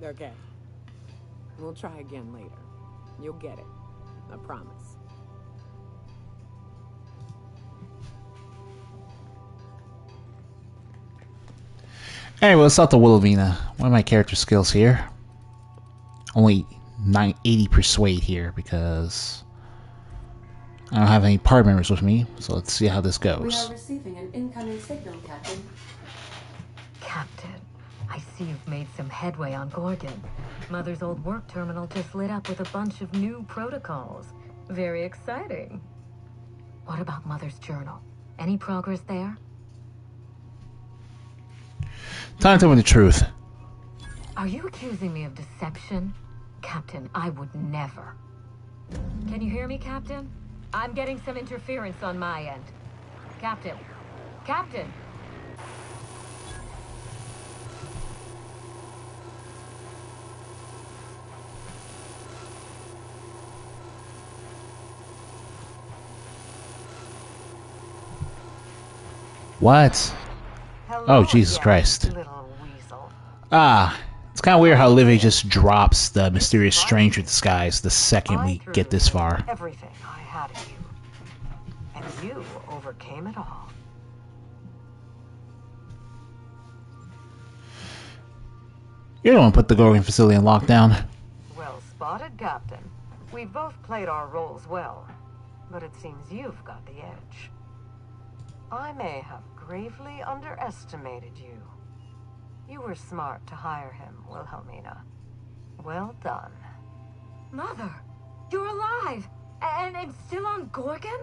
Okay. We'll try again later. You'll get it. I promise. Anyway, let's start the Wilhelmina. One of my character skills here. Only 80 persuade here because I don't have any party members with me, so let's see how this We are goes. receiving an incoming signal, Captain. Captain, I see you've made some headway on Gorgon. Mother's old work terminal just lit up with a bunch of new protocols. Very exciting. What about Mother's journal? Any progress there? Time to tell me the truth. Are you accusing me of deception? Captain, I would never. Can you hear me, Captain? I'm getting some interference on my end. Captain! Captain! What? Oh, Jesus Christ. Ah, it's kind of weird how Livy just drops the mysterious stranger disguise the second we get this far. Everything I had of you, and you overcame it all. You don't want to put the Gorgon facility in lockdown. Well spotted, Captain. We've both played our roles well, but it seems you've got the edge. I may have gravely underestimated you. You were smart to hire him, Wilhelmina. Well done. Mother! You're alive! And still on Gorgon?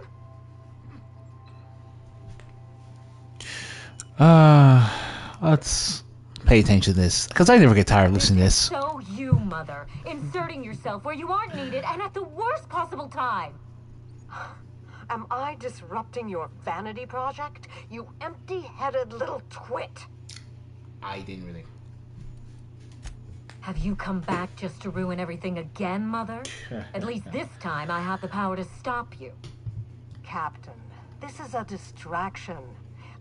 Let's pay attention to this, because I never get tired of listening to this. So you, Mother, inserting yourself where you aren't needed and at the worst possible time. Am I disrupting your vanity project? You empty-headed little twit. I didn't really. Have you come back just to ruin everything again, Mother? At least this time I have the power to stop you. Captain, this is a distraction.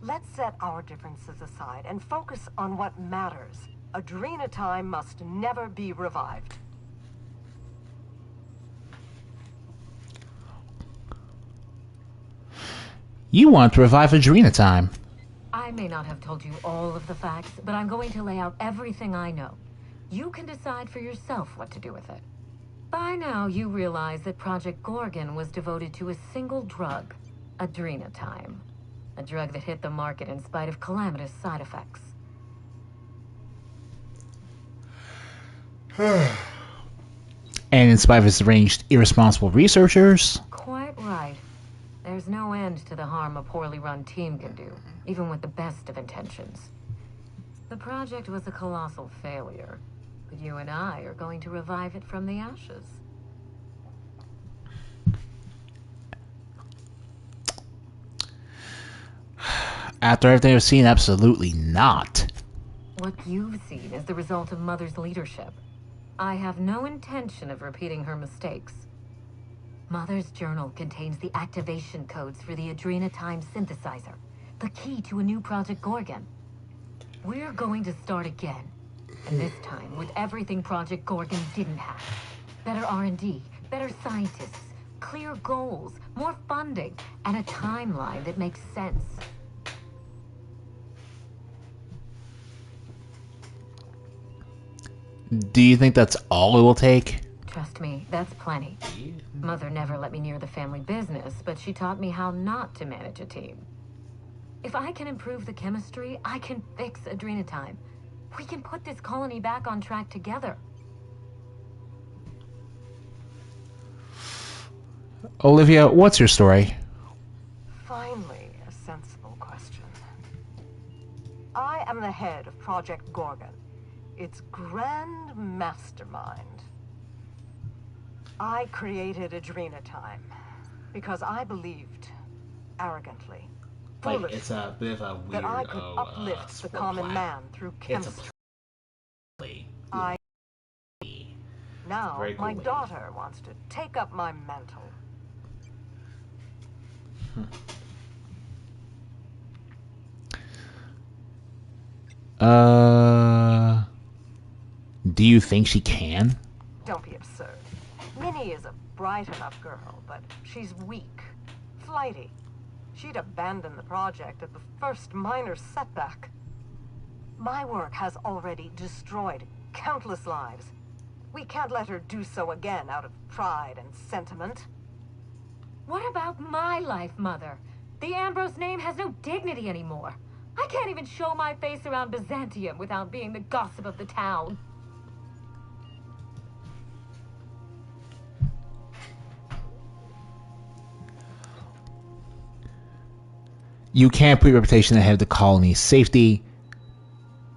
Let's set our differences aside and focus on what matters. Adrena time must never be revived. You want to revive Adrena time. I may not have told you all of the facts, but I'm going to lay out everything I know. You can decide for yourself what to do with it. By now, you realize that Project Gorgon was devoted to a single drug, Adrena time. A drug that hit the market in spite of calamitous side effects. And in spite of its deranged, irresponsible researchers. Quite right. There's no end to the harm a poorly run team can do, even with the best of intentions. The project was a colossal failure, but you and I are going to revive it from the ashes. After everything I've seen, absolutely not. What you've seen is the result of Mother's leadership. I have no intention of repeating her mistakes. Mother's journal contains the activation codes for the Adrena time synthesizer, the key to a new Project Gorgon. We're going to start again, and this time with everything Project Gorgon didn't have. Better R&D, better scientists, clear goals, more funding, and a timeline that makes sense. Do you think that's all it will take? Trust me, that's plenty. Mother never let me near the family business, but she taught me how not to manage a team. If I can improve the chemistry, I can fix Adrena time. We can put this colony back on track together. Olivia, what's your story? Finally, a sensible question. I am the head of Project Gorgon, its grand mastermind. I created Adrena time because I believed, arrogantly, foolishly, it's a bit of a weird, that I could uplift the common man through chemistry. Now, Very cool my lady. daughter wants to take up my mantle. Do you think she can? Don't be absurd. Minnie is a bright enough girl, but she's weak, flighty. She'd abandon the project at the first minor setback. My work has already destroyed countless lives. We can't let her do so again out of pride and sentiment. What about my life, Mother? The Ambrose name has no dignity anymore. I can't even show my face around Byzantium without being the gossip of the town. You can't put your reputation ahead of the colony's safety.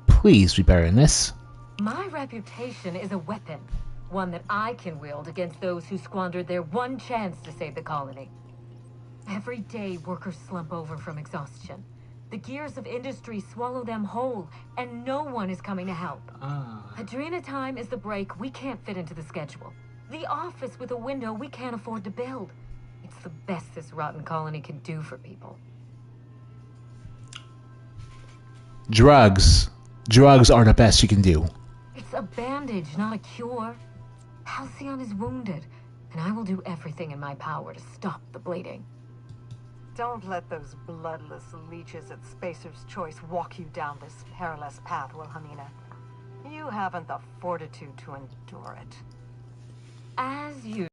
Please be better than this. My reputation is a weapon, one that I can wield against those who squandered their one chance to save the colony. Every day, workers slump over from exhaustion. The gears of industry swallow them whole, and no one is coming to help. Adrena time is the break we can't fit into the schedule. The office with a window we can't afford to build. It's the best this rotten colony can do for people. Drugs. Drugs are the best you can do. It's a bandage, not a cure. Halcyon is wounded, and I will do everything in my power to stop the bleeding. Don't let those bloodless leeches at Spacer's Choice walk you down this perilous path, Wilhelmina. You haven't the fortitude to endure it. As usual,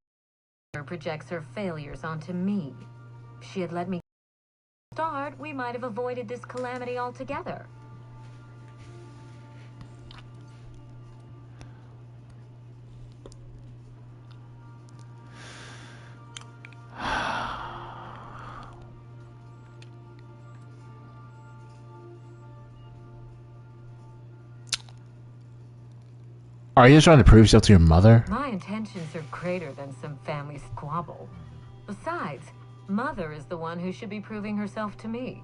her projects her failures onto me. If she had let me start, we might have avoided this calamity altogether. Are you just trying to prove yourself to your mother? My intentions are greater than some family squabble. Besides, Mother is the one who should be proving herself to me.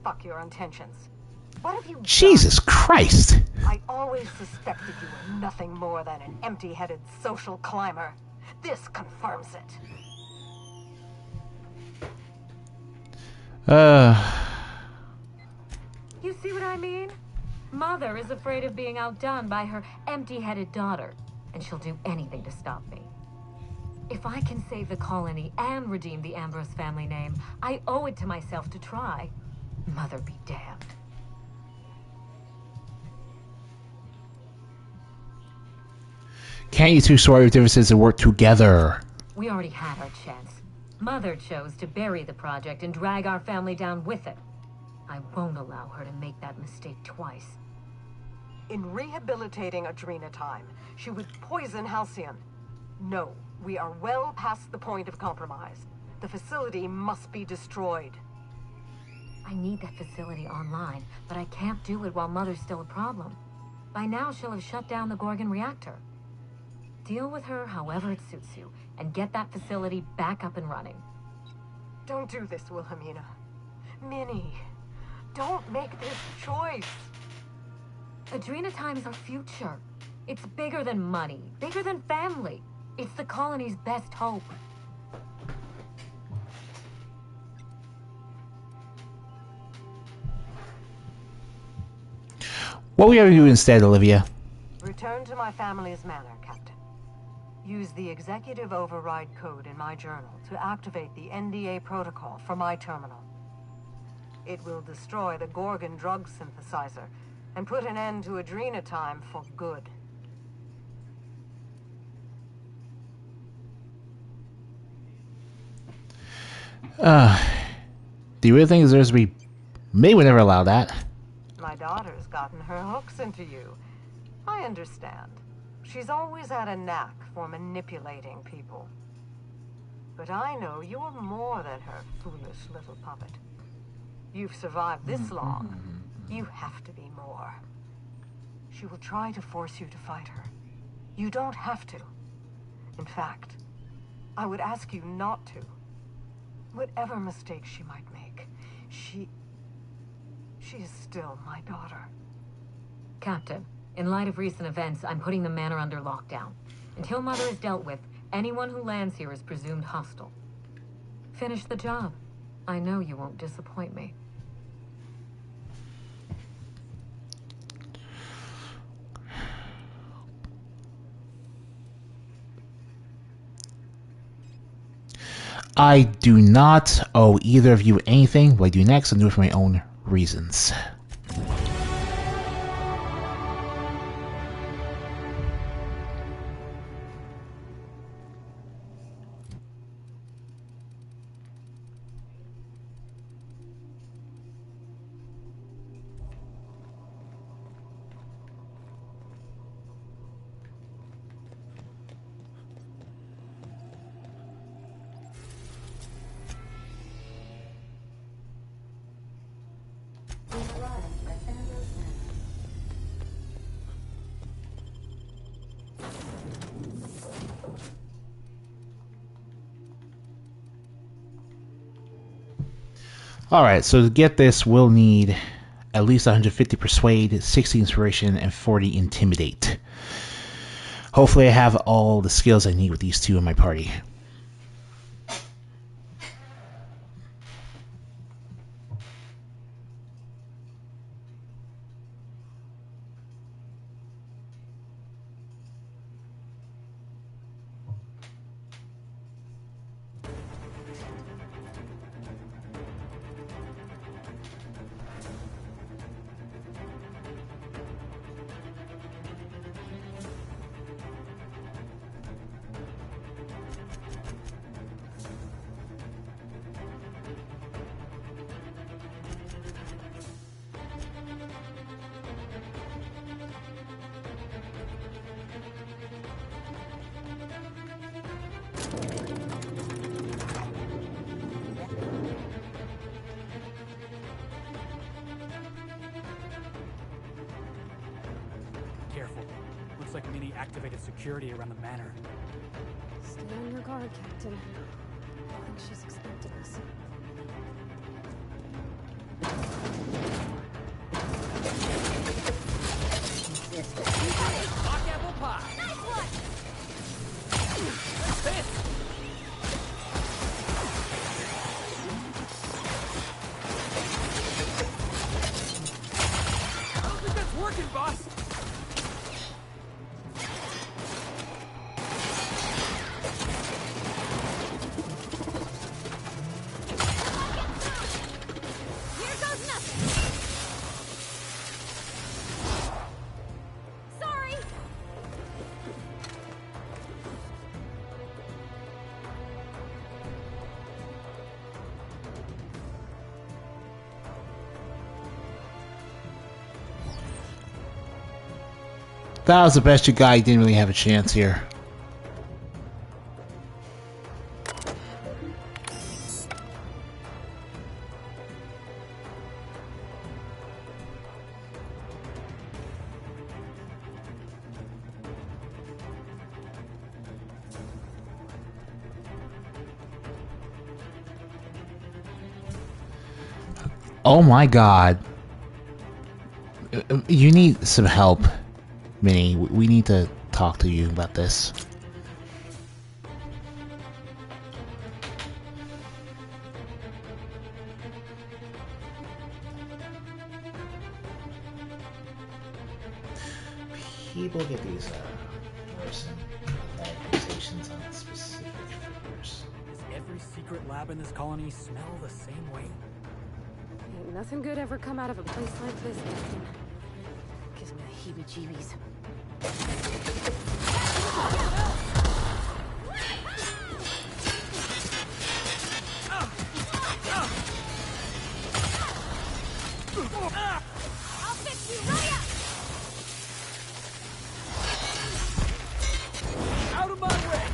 Fuck your intentions. What have you done? Jesus Christ! I always suspected you were nothing more than an empty-headed social climber. This confirms it. You see what I mean? Mother is afraid of being outdone by her empty-headed daughter, and she'll do anything to stop me. If I can save the colony and redeem the Ambrose family name, I owe it to myself to try. Mother be damned. Can't you two sort your differences and work together? We already had our chance. Mother chose to bury the project and drag our family down with it. I won't allow her to make that mistake twice. In rehabilitating Adrena time, she would poison Halcyon. No, we are well past the point of compromise. The facility must be destroyed. I need that facility online, but I can't do it while Mother's still a problem. By now, she'll have shut down the Gorgon reactor. Deal with her however it suits you, and get that facility back up and running. Don't do this, Wilhelmina. Minnie, don't make this choice. Adrena time is our future. It's bigger than money, bigger than family. It's the colony's best hope. What will you ever do instead, Olivia? Return to my family's manor, Captain. Use the executive override code in my journal to activate the NDA protocol for my terminal. It will destroy the Gorgon drug synthesizer and put an end to Adrena time for good. Do you really think deserves to be... May would never allow that. My daughter's gotten her hooks into you. I understand. She's always had a knack for manipulating people. But I know you're more than her foolish little puppet. You've survived this long. You have to be more. She will try to force you to fight her. You don't have to. In fact, I would ask you not to. Whatever mistakes she might make, she is still my daughter. Captain, in light of recent events, I'm putting the manor under lockdown. Until Mother is dealt with, anyone who lands here is presumed hostile. Finish the job. I know you won't disappoint me. I do not owe either of you anything. What I do next, I'll do it for my own reasons. Alright, so to get this, we'll need at least 150 Persuade, 60 Inspiration, and 40 Intimidate. Hopefully I have all the skills I need with these two in my party. Careful. Looks like Minnie activated security around the manor. Stay on your guard, Captain. I think she's expecting us. Hot apple pie! Nice one! What's this? I don't think that's working, boss! Here goes nothing! Sorry! That was the best you got. You didn't really have a chance here. Oh my god. You need some help, Minnie. We need to talk to you about this. People get these nursing accusations on specific figures. Does every secret lab in this colony smell the same way? Ain't nothing good ever come out of a place like this, Captain. Gives me the heebie-jeebies. I'll fix you right up! Out of my way!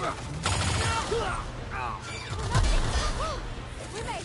We made it.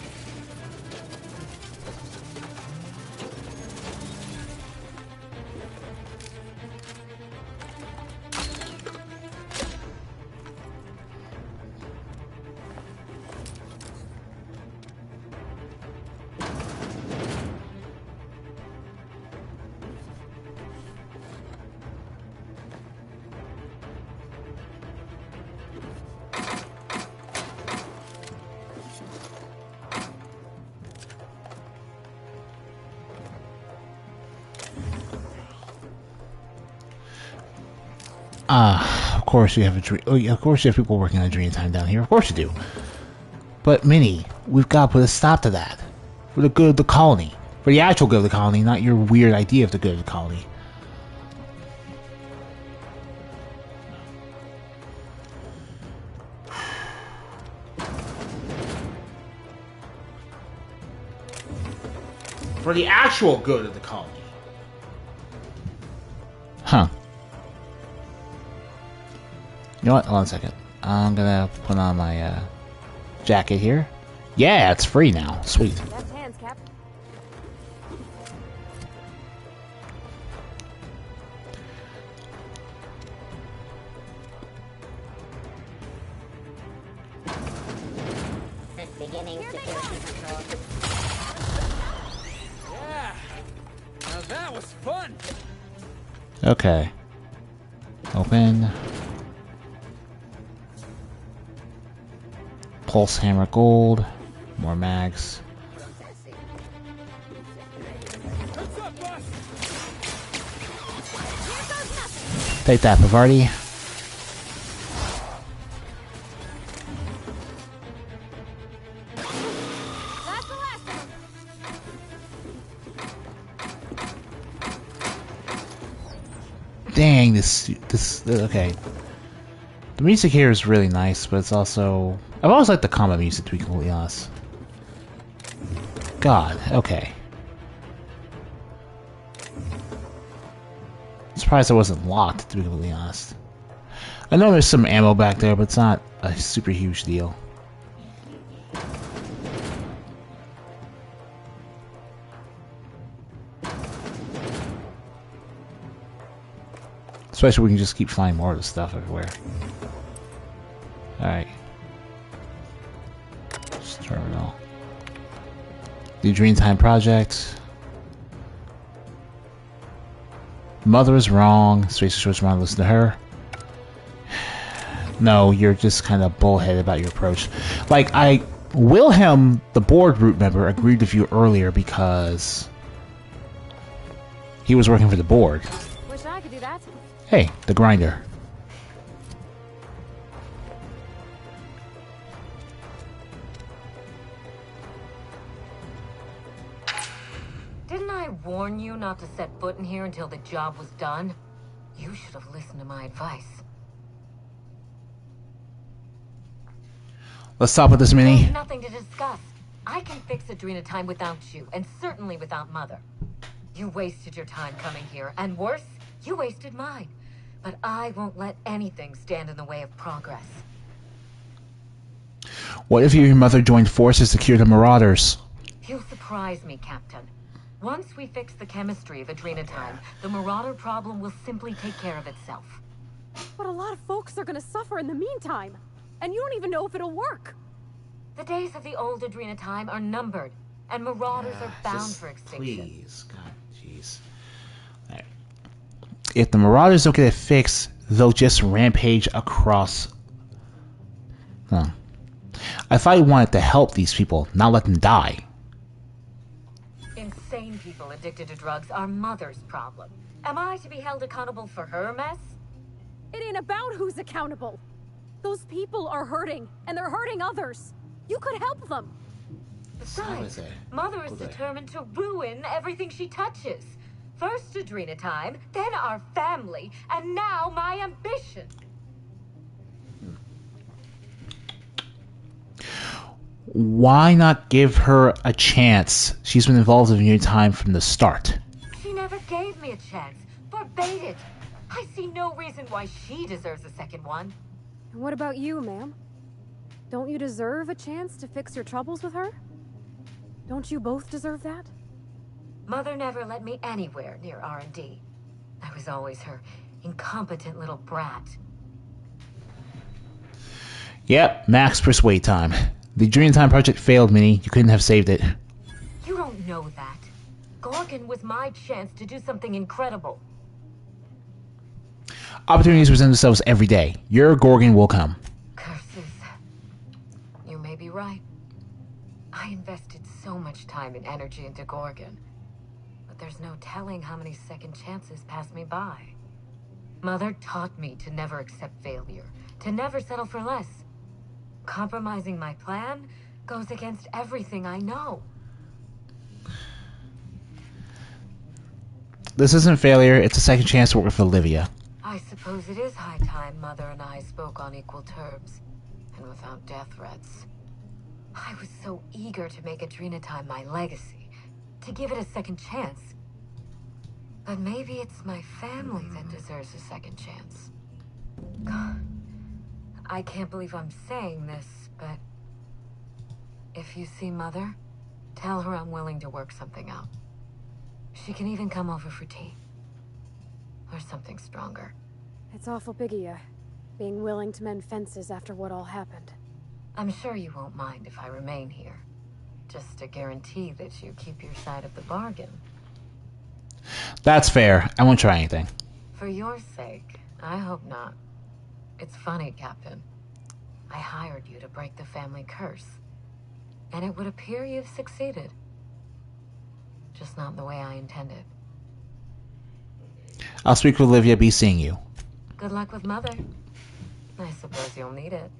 Of course you have a dream. Oh, yeah, of course you have people working on Dream Time down here. Of course you do. But Minnie, we've got to put a stop to that. For the good of the colony. For the actual good of the colony, not your weird idea of the good of the colony. For the actual good of the colony. Huh. You know what? Hold on a second. I'm gonna put on my jacket here. Yeah, it's free now. Sweet. Left hands, Cap. Beginning Here they security control. Yeah. Now that was fun. Okay. Open. Pulse hammer gold. More mags. What's up, boss? Take that, Pavardi. That's the last of them. Dang, this, okay. The music here is really nice, but it's also... I've always liked the combat music, to be completely honest. God, okay. Surprised I wasn't locked, to be completely honest. I know there's some ammo back there, but it's not a super huge deal. Especially we can just keep finding more of the stuff everywhere. Alright. Just terminal. The Dreamtime Project. Mother is wrong. Spacer Short's wrong. Listen to her. No, you're just kind of bullheaded about your approach. Like, Wilhelm, the board root member, agreed with you earlier because he was working for the board. Wish I could do that. Hey, the grinder. Didn't I warn you not to set foot in here until the job was done? You should have listened to my advice. Let's stop with this, Minnie. There's nothing to discuss. I can fix Adrena time without you, and certainly without Mother. You wasted your time coming here, and worse, you wasted mine. But I won't let anything stand in the way of progress. What if your mother joined forces to cure the Marauders? You surprise me, Captain. Once we fix the chemistry of Adrena time, the Marauder problem will simply take care of itself. But a lot of folks are gonna suffer in the meantime. And you don't even know if it'll work. The days of the old Adrena time are numbered, and Marauders are bound for extinction. Please, God, jeez. Right. If the Marauders don't get it fixed, they'll just rampage across. Huh. I thought you wanted to help these people, not let them die. Insane people addicted to drugs are Mother's problem. Am I to be held accountable for her mess? It ain't about who's accountable. Those people are hurting, and they're hurting others. You could help them. Besides, Mother is determined to ruin everything she touches. First Adrena time, then our family, and now my ambition. Why not give her a chance? She's been involved in your time from the start. She never gave me a chance. Forbade it. I see no reason why she deserves a second one. And what about you, ma'am? Don't you deserve a chance to fix your troubles with her? Don't you both deserve that? Mother never let me anywhere near R&D. I was always her incompetent little brat. Yep, max persuade time. The Dream Time project failed, Minnie. You couldn't have saved it. You don't know that. Gorgon was my chance to do something incredible. Opportunities present themselves every day. Your Gorgon will come. Curses. You may be right. I invested so much time and energy into Gorgon. But there's no telling how many second chances pass me by. Mother taught me to never accept failure, to never settle for less. Compromising my plan goes against everything I know. This isn't failure, it's a second chance to work with Olivia. I suppose it is high time Mother and I spoke on equal terms, and without death threats. I was so eager to make Adrena Time my legacy, to give it a second chance. But maybe it's my family that deserves a second chance. God, I can't believe I'm saying this, but if you see Mother, tell her I'm willing to work something out. She can even come over for tea. Or something stronger. It's awful big of you, being willing to mend fences after what all happened. I'm sure you won't mind if I remain here. Just to guarantee that you keep your side of the bargain. That's fair. I won't try anything. For your sake, I hope not. It's funny, Captain. I hired you to break the family curse. And it would appear you've succeeded. Just not the way I intended. I'll speak with Olivia. Be seeing you. Good luck with Mother. I suppose you'll need it.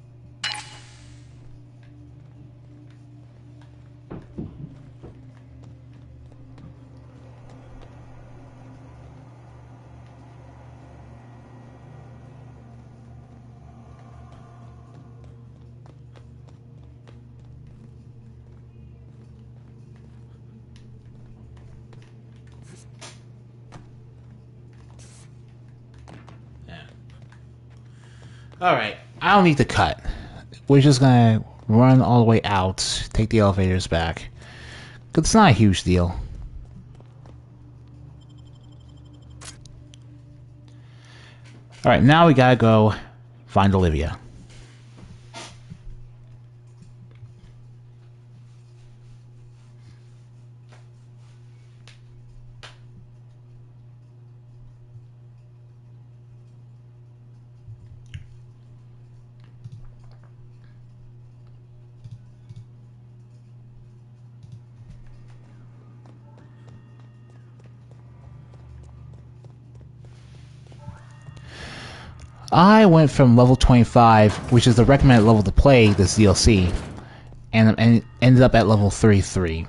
Alright, I don't need to cut. We're just gonna run all the way out, take the elevators back. Cause it's not a huge deal. Alright, now we gotta go find Olivia. I went from level 25, which is the recommended level to play this DLC, and ended up at level 33.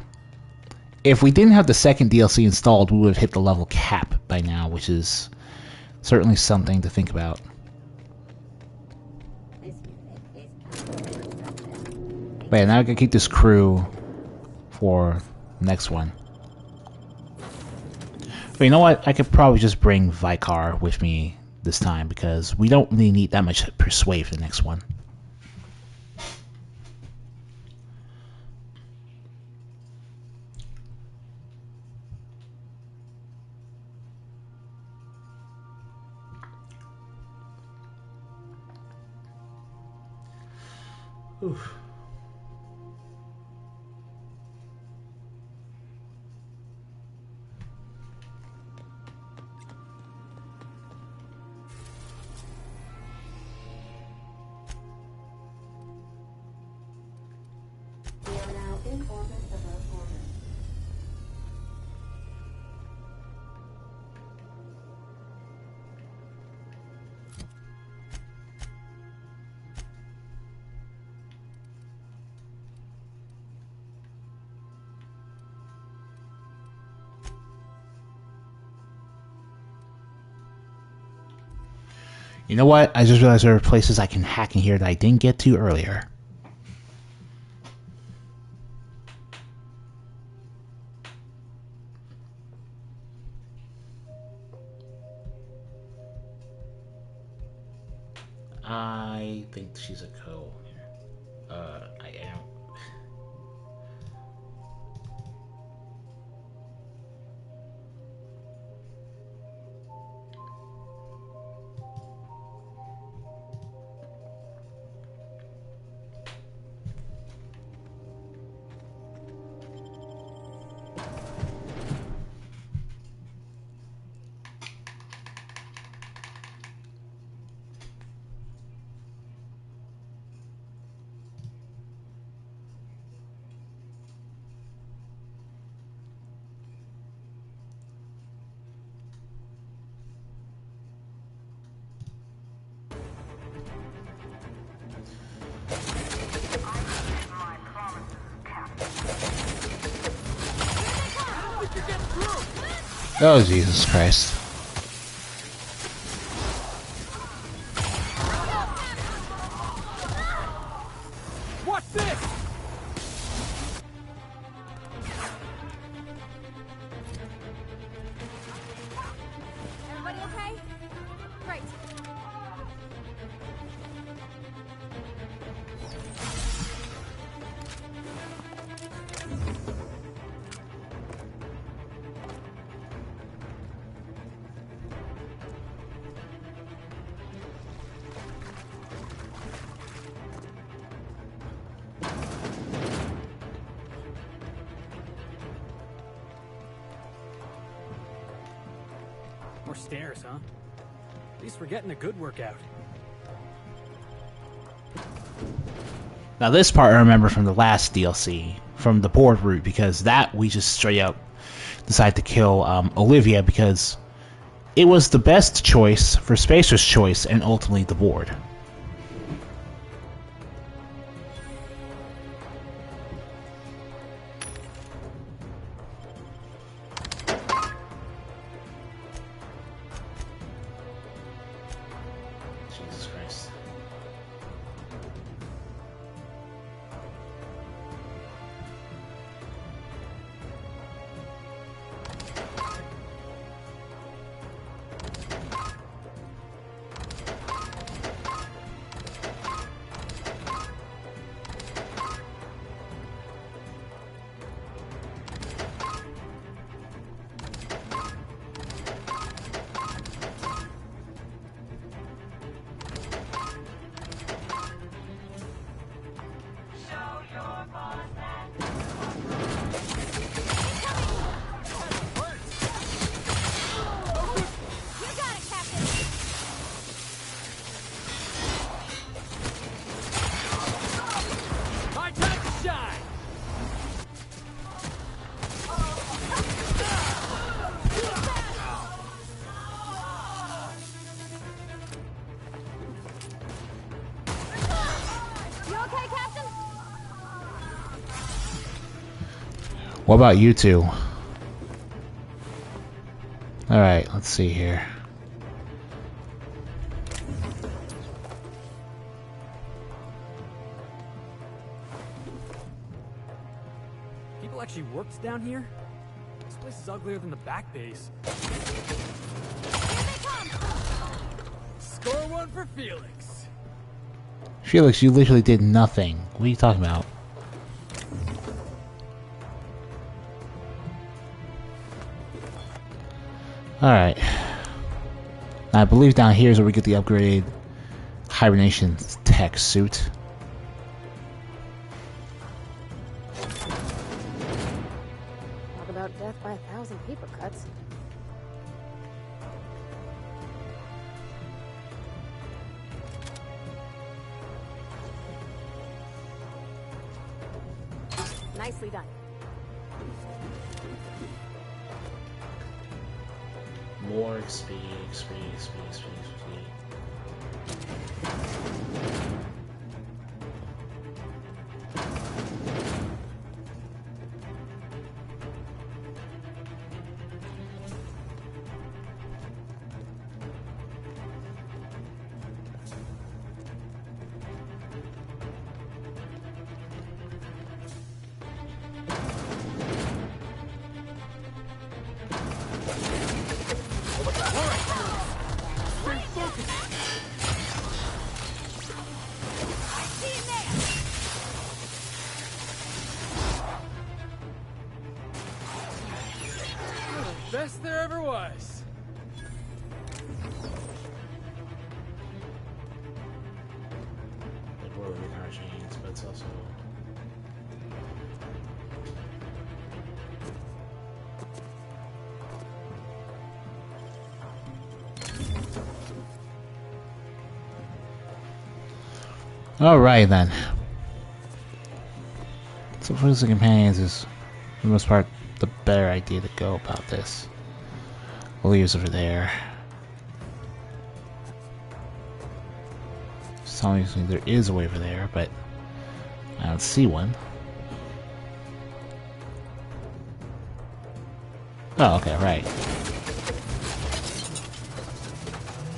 If we didn't have the second DLC installed, we would have hit the level cap by now, which is certainly something to think about. But yeah, now I can keep this crew for the next one. But you know what? I could probably just bring Vicar with me this time, because we don't really need that much persuade for the next one. Oof. We are now in orbit above orbit. You know what? I just realized there are places I can hack in here that I didn't get to earlier. I think she's a co. I am. Oh, Jesus Christ. What's this? Everybody okay? Great. More stairs, huh? At least we're getting a good workout. Now this part I remember from the last DLC, from the board route, because that we just straight up decided to kill Olivia because it was the best choice for Spacer's choice and ultimately the board. Jesus Christ. You got it, Captain! My time to shine! You okay, Captain? What about you two? Alright, let's see here. People actually worked down here? This place is uglier than the back base. Here they come! Score one for Felix. Felix, you literally did nothing. What are you talking about? Alright. I believe down here is where we get the upgraded hibernation tech suit. Talk about death by 1,000 paper cuts. Nicely done. More XP. Best there ever was. They blow the car chains, but it's also. Alright then. So for the companions is, for the most part, the better idea to go about this. Leaves over there. So obviously there is a way over there, but I don't see one. Oh, okay, right.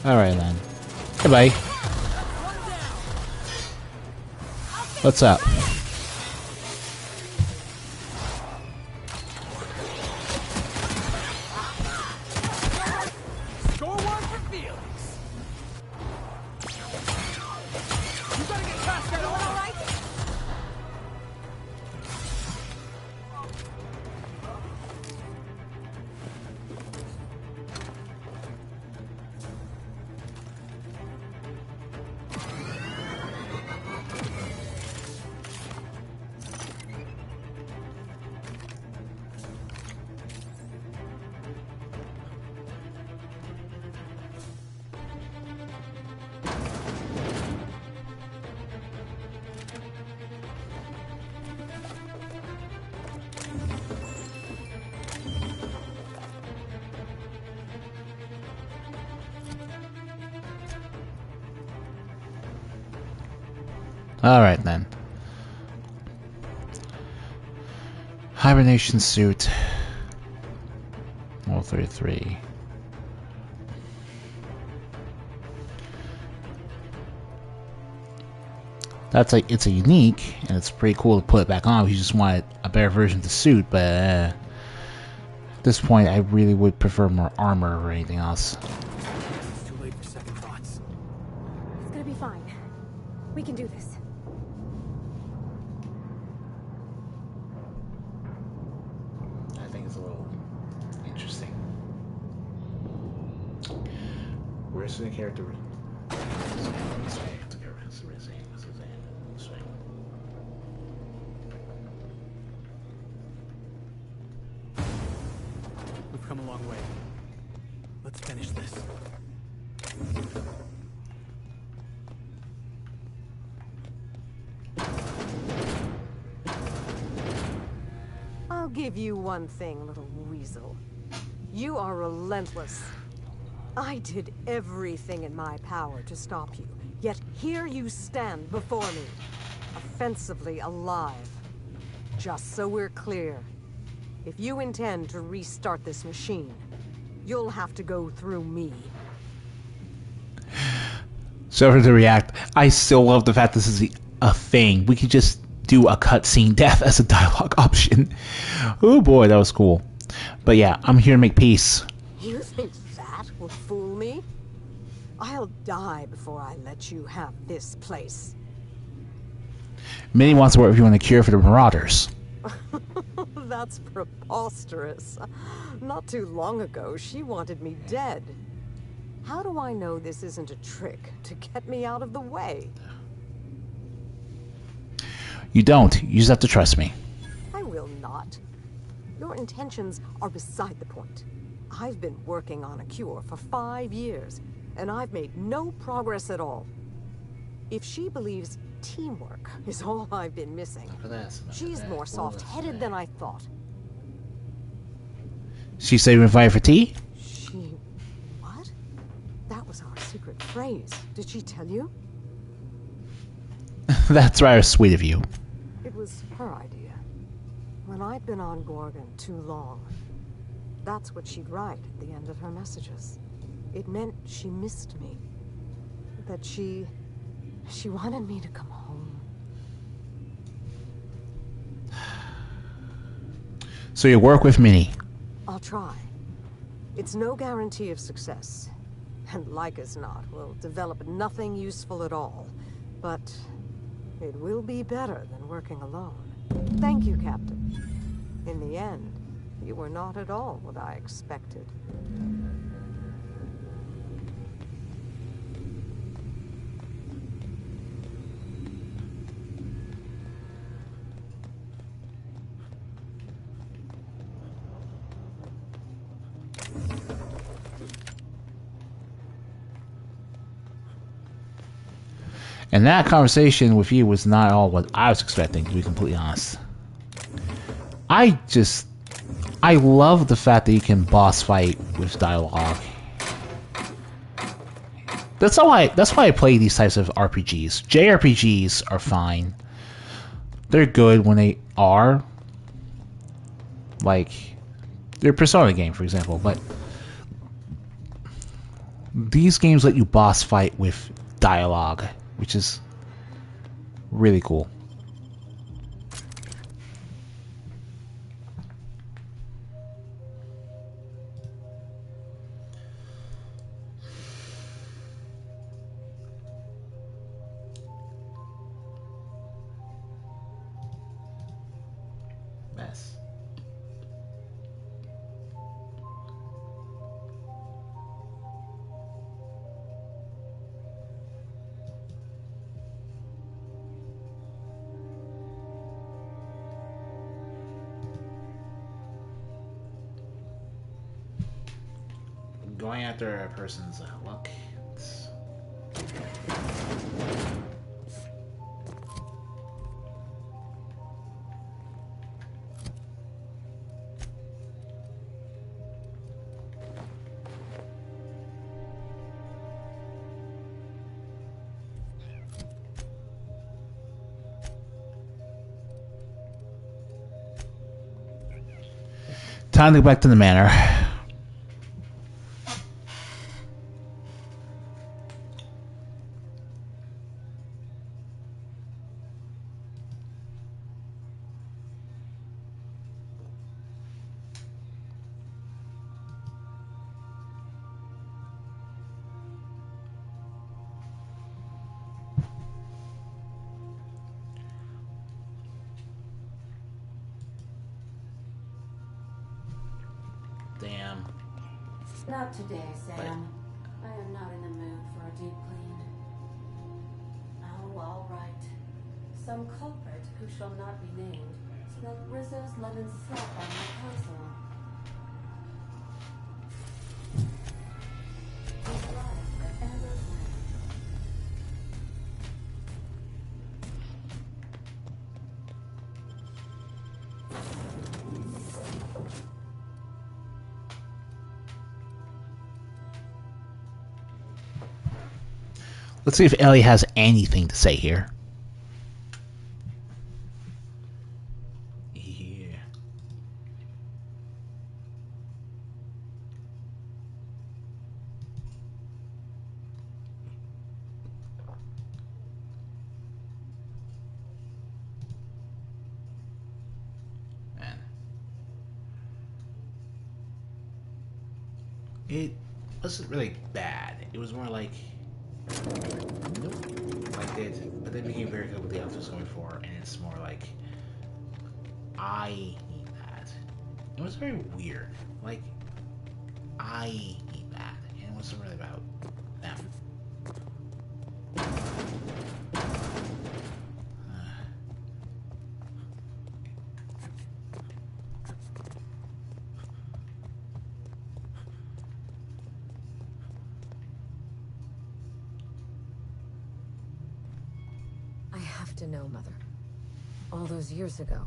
Alright then. Hey, buddy. What's up? Score one for Felix. You gotta get past that, all right? Alright then. Hibernation suit. Level 33. That's like, it's a unique, and it's pretty cool to put it back on if you just wanted a better version of the suit, but at this point I really would prefer more armor or anything else. It's too late for second thoughts. It's gonna be fine. We can do this. I think it's a little interesting. Where's the character? We've come a long way. Let's finish this. I'll give you one thing, little weasel. You are relentless. I did everything in my power to stop you, yet here you stand before me, offensively alive. Just so we're clear, if you intend to restart this machine, you'll have to go through me. So to react, I still love the fact this is a thing. We could just do a cutscene death as a dialogue option. Oh boy, that was cool. But yeah, I'm here to make peace. You think that will fool me? I'll die before I let you have this place. Minnie wants to work with you on the cure for the Marauders. That's preposterous. Not too long ago, she wanted me dead. How do I know this isn't a trick to get me out of the way? You don't. You just have to trust me. I will not. Your intentions are beside the point. I've been working on a cure for 5 years, and I've made no progress at all. If she believes teamwork is all I've been missing, she's more soft-headed than I thought. She said you invited for tea? She... what? That was our secret phrase. Did she tell you? That's rather sweet of you. It was her idea. When I'd been on Gorgon too long, that's what she'd write at the end of her messages. It meant she missed me. That she wanted me to come home. So you work with Minnie. I'll try. It's no guarantee of success. And like as not, we'll develop nothing useful at all. But It will be better than working alone. Thank you, Captain. In the end, you were not at all what I expected. And that conversation with you was not all what I was expecting, to be completely honest. I love the fact that you can boss fight with dialogue. That's why I play these types of RPGs. JRPGs are fine. They're good when they are. Like, they're a Persona game, for example, but these games let you boss fight with dialogue, which is really cool. Mess. Going after a person's luck. Time to go back to the manor. Damn. Not today, Sam. I am not in the mood for a deep clean. Oh, all right. Some culprit who shall not be named smelled Rizzo's lemon slap on my console. His life at Amber's Land. Let's see if Ellie has anything to say here. Yeah. Man. It wasn't really bad. It was more like, nope, liked it, but then became very good with the outfits going for, and it's more like, I need that. It was very weird. Like, I need that, and it wasn't really about them. I have to know, Mother. All those years ago,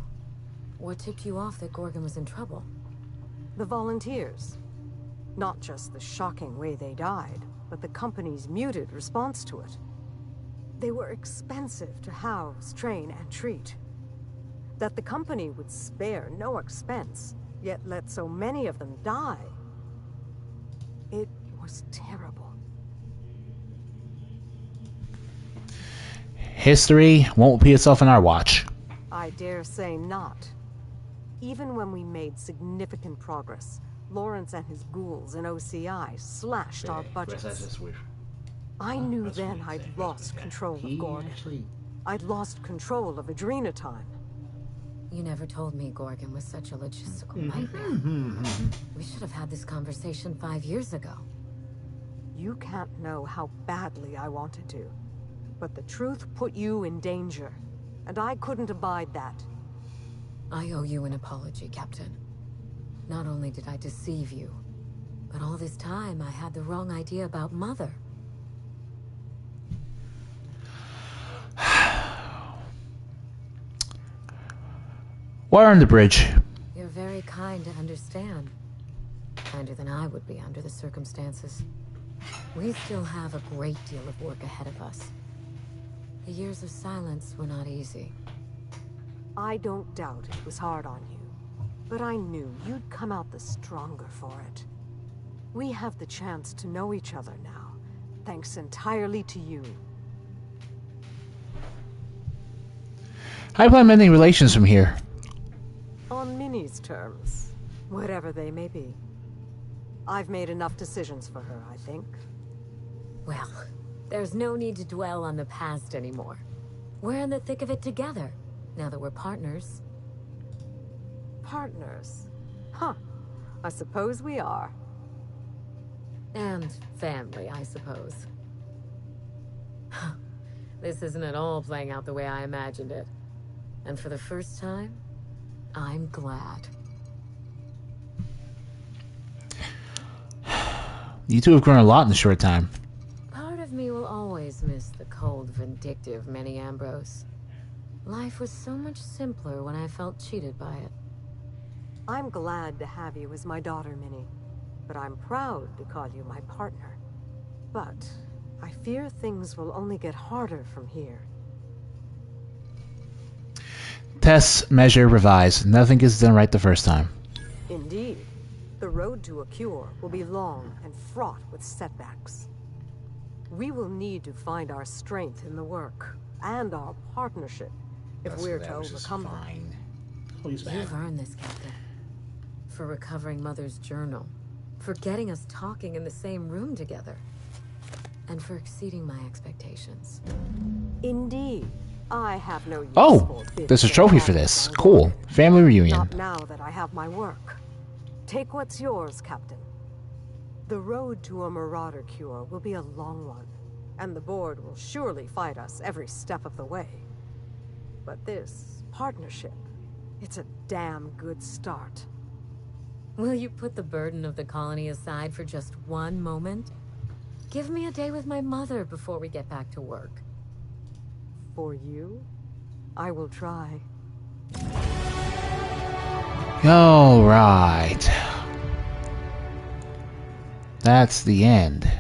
what tipped you off that Gorgon was in trouble? The volunteers. Not just the shocking way they died, but the company's muted response to it. They were expensive to house, train, and treat. That the company would spare no expense, yet let so many of them die. It was terrible. History won't repeat itself in our watch. I dare say not. Even when we made significant progress, Lawrence and his ghouls in OCI slashed our budgets. I knew then I'd lost control of Gorgon. I'd lost control of Adrenatime. You never told me Gorgon was such a logistical nightmare. We should have had this conversation 5 years ago. You can't know how badly I wanted to. But the truth put you in danger, and I couldn't abide that. I owe you an apology, Captain. Not only did I deceive you, but all this time I had the wrong idea about Mother. Water on the bridge. You're very kind to understand. Kinder than I would be under the circumstances. We still have a great deal of work ahead of us. The years of silence were not easy. I don't doubt it was hard on you, but I knew you'd come out the stronger for it. We have the chance to know each other now, thanks entirely to you. How do you plan mending relations from here? On Minnie's terms, whatever they may be. I've made enough decisions for her, I think. Well, there's no need to dwell on the past anymore. We're in the thick of it together, now that we're partners. Partners? Huh. I suppose we are. And family, I suppose. This isn't at all playing out the way I imagined it. And for the first time, I'm glad. You two have grown a lot in a short time. Part of me will always miss the cold, vindictive Minnie Ambrose. Life was so much simpler when I felt cheated by it. I'm glad to have you as my daughter, Minnie. But I'm proud to call you my partner. But I fear things will only get harder from here. Test, measure, revise. Nothing gets done right the first time. Indeed. The road to a cure will be long and fraught with setbacks. We will need to find our strength in the work and our partnership if we're to overcome them. You've earned this, Captain. For recovering Mother's journal. For getting us talking in the same room together. And for exceeding my expectations. Indeed. I have no use Oh, for there's a trophy for this. Cool. Family reunion. Not now that I have my work. Take what's yours, Captain. The road to a Marauder cure will be a long one, and the board will surely fight us every step of the way. But this partnership, it's a damn good start. Will you put the burden of the colony aside for just one moment? Give me a day with my mother before we get back to work. For you, I will try. All right. That's the end.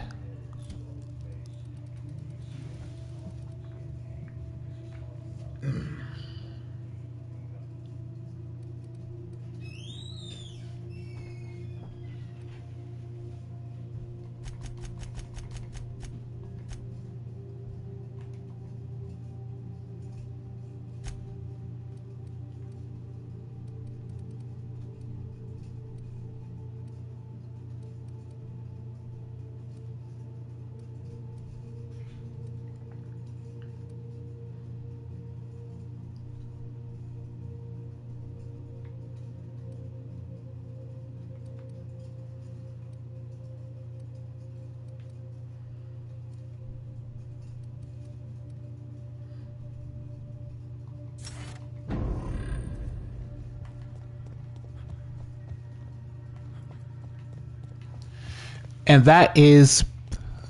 And that is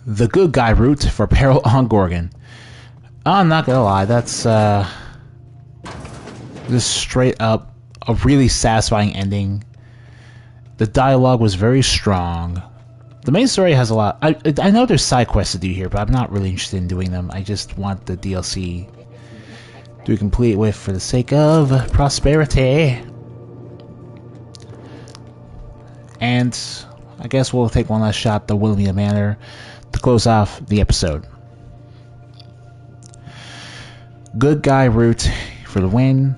the good guy route for Peril on Gorgon. I'm not gonna lie, that's just straight up a really satisfying ending. The dialogue was very strong. The main story has a lot. I know there's side quests to do here, but I'm not really interested in doing them. I just want the DLC to be complete with for the sake of prosperity. And I guess we'll take one last shot at the Wilhelmina Manor to close off the episode. Good guy route for the win.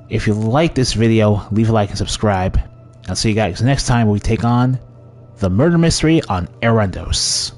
If you like this video, leave a like and subscribe. I'll see you guys next time when we take on the murder mystery on Erandos.